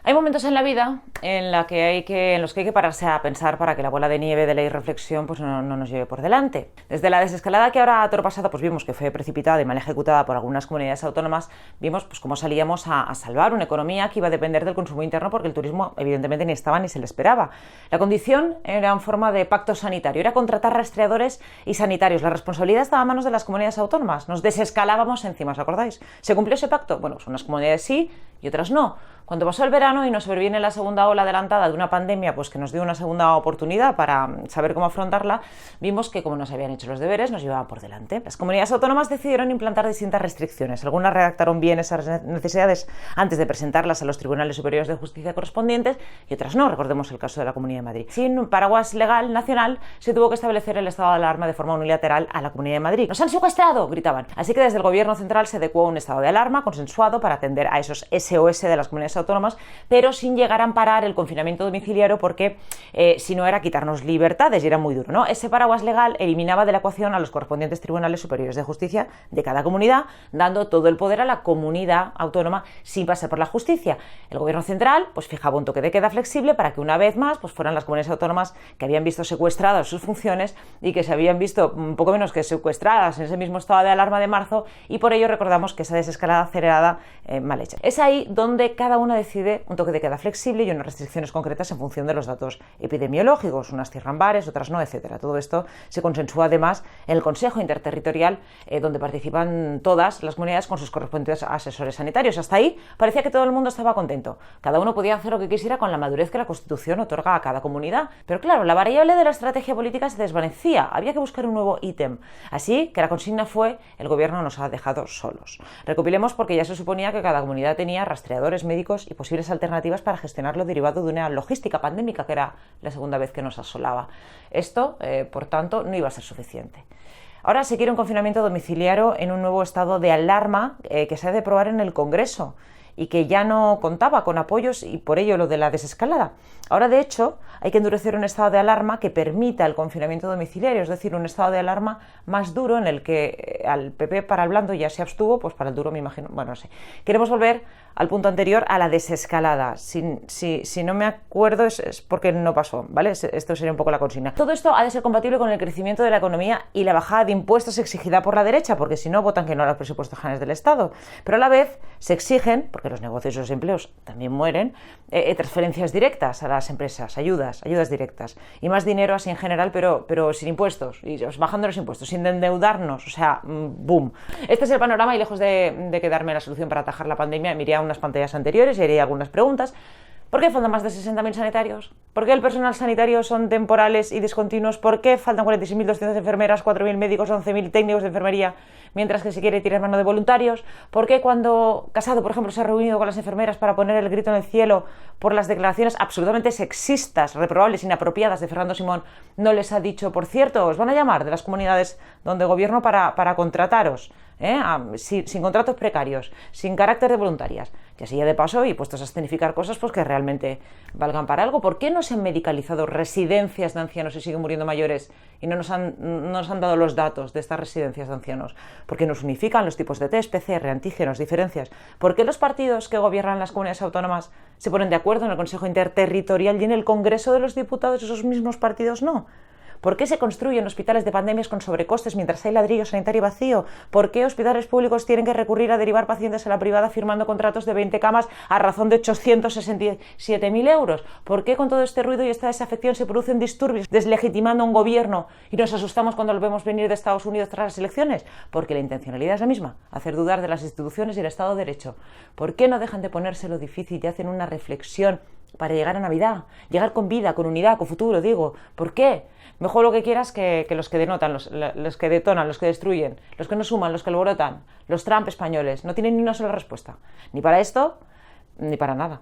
Hay momentos en la vida en los que hay que pararse a pensar para que la bola de nieve de la irreflexión pues no nos lleve por delante. Desde la desescalada que ahora a toro pasado pues vimos que fue precipitada y mal ejecutada por algunas comunidades autónomas, vimos pues cómo salíamos a salvar una economía que iba a depender del consumo interno, porque el turismo evidentemente ni estaba ni se le esperaba. La condición era en forma de pacto sanitario, era contratar rastreadores y sanitarios. La responsabilidad estaba a manos de las comunidades autónomas, nos desescalábamos encima, ¿os acordáis? ¿Se cumplió ese pacto? Bueno, pues unas comunidades sí y otras no. Cuando pasó el verano y nos sobreviene la segunda ola adelantada de una pandemia pues que nos dio una segunda oportunidad para saber cómo afrontarla, vimos que como no se habían hecho los deberes nos llevaba por delante. Las comunidades autónomas decidieron implantar distintas restricciones. Algunas redactaron bien esas necesidades antes de presentarlas a los tribunales superiores de justicia correspondientes y otras no. Recordemos el caso de la Comunidad de Madrid. Sin paraguas legal nacional se tuvo que establecer el estado de alarma de forma unilateral a la Comunidad de Madrid. ¡Nos han secuestrado!, gritaban. Así que desde el gobierno central se adecuó un estado de alarma consensuado para atender a esos SOS de las comunidades autónomas, pero sin llegar a amparar el confinamiento domiciliario, porque si no era quitarnos libertades y era muy duro, ¿no? Ese paraguas legal eliminaba de la ecuación a los correspondientes tribunales superiores de justicia de cada comunidad, dando todo el poder a la comunidad autónoma sin pasar por la justicia. El gobierno central pues fijaba un toque de queda flexible para que una vez más pues fueran las comunidades autónomas que habían visto secuestradas sus funciones y que se habían visto un poco menos que secuestradas en ese mismo estado de alarma de marzo, y por ello recordamos que esa desescalada acelerada mal hecha. Es ahí donde cada uno decide un toque de queda flexible y unas restricciones concretas en función de los datos epidemiológicos. Unas cierran bares, otras no, etcétera. Todo esto se consensúa además en el Consejo Interterritorial, donde participan todas las comunidades con sus correspondientes asesores sanitarios. Hasta ahí parecía que todo el mundo estaba contento. Cada uno podía hacer lo que quisiera con la madurez que la Constitución otorga a cada comunidad. Pero claro, la variable de la estrategia política se desvanecía. Había que buscar un nuevo ítem. Así que la consigna fue: el gobierno nos ha dejado solos. Recopilemos, porque ya se suponía que cada comunidad tenía rastreadores médicos y posibles alternativas para gestionar lo derivado de una logística pandémica que era la segunda vez que nos asolaba. Esto, por tanto, no iba a ser suficiente. Ahora se quiere un confinamiento domiciliario en un nuevo estado de alarma que se ha de aprobar en el Congreso y que ya no contaba con apoyos, y por ello lo de la desescalada. Ahora, de hecho, hay que endurecer un estado de alarma que permita el confinamiento domiciliario, es decir, un estado de alarma más duro en el que al PP para el blando ya se abstuvo, pues para el duro me imagino, bueno, no sé. Queremos volver al punto anterior, a la desescalada. Si no me acuerdo es porque no pasó, ¿vale? Esto sería un poco la consigna. Todo esto ha de ser compatible con el crecimiento de la economía y la bajada de impuestos exigida por la derecha, porque si no votan que no a los presupuestos generales del Estado. Pero a la vez se exigen, porque los negocios y los empleos también mueren, transferencias directas a las empresas, ayudas directas, y más dinero así en general, pero sin impuestos, y bajando los impuestos, sin endeudarnos, o sea, boom. Este es el panorama, y lejos de quedarme la solución para atajar la pandemia, miré a unas pantallas anteriores y haría algunas preguntas. ¿Por qué faltan más de 60.000 sanitarios? ¿Por qué el personal sanitario son temporales y discontinuos? ¿Por qué faltan 46.200 enfermeras, 4.000 médicos, 11.000 técnicos de enfermería, mientras que se quiere tirar mano de voluntarios? ¿Por qué cuando Casado, por ejemplo, se ha reunido con las enfermeras para poner el grito en el cielo por las declaraciones absolutamente sexistas, reprobables, inapropiadas de Fernando Simón, no les ha dicho: por cierto, os van a llamar de las comunidades donde gobierno para contrataros? Sin contratos precarios, sin carácter de voluntarias, y así ya de paso, y puestos a escenificar cosas pues que realmente valgan para algo? ¿Por qué no se han medicalizado residencias de ancianos y siguen muriendo mayores y no nos han dado los datos de estas residencias de ancianos? ¿Por qué nos unifican los tipos de test, PCR, antígenos, diferencias? ¿Por qué los partidos que gobiernan las comunidades autónomas se ponen de acuerdo en el Consejo Interterritorial y en el Congreso de los Diputados esos mismos partidos no? ¿Por qué se construyen hospitales de pandemias con sobrecostes mientras hay ladrillo sanitario vacío? ¿Por qué hospitales públicos tienen que recurrir a derivar pacientes a la privada firmando contratos de 20 camas a razón de 867.000 euros? ¿Por qué con todo este ruido y esta desafección se producen disturbios deslegitimando a un gobierno y nos asustamos cuando lo vemos venir de Estados Unidos tras las elecciones? Porque la intencionalidad es la misma: hacer dudar de las instituciones y el Estado de Derecho. ¿Por qué no dejan de ponérselo difícil y hacen una reflexión para llegar a Navidad, llegar con vida, con unidad, con futuro? Digo, ¿por qué? Mejor lo que quieras que los que denotan, los que detonan, los que destruyen, los que no suman, los que alborotan, los Trump españoles. No tienen ni una sola respuesta, ni para esto, ni para nada.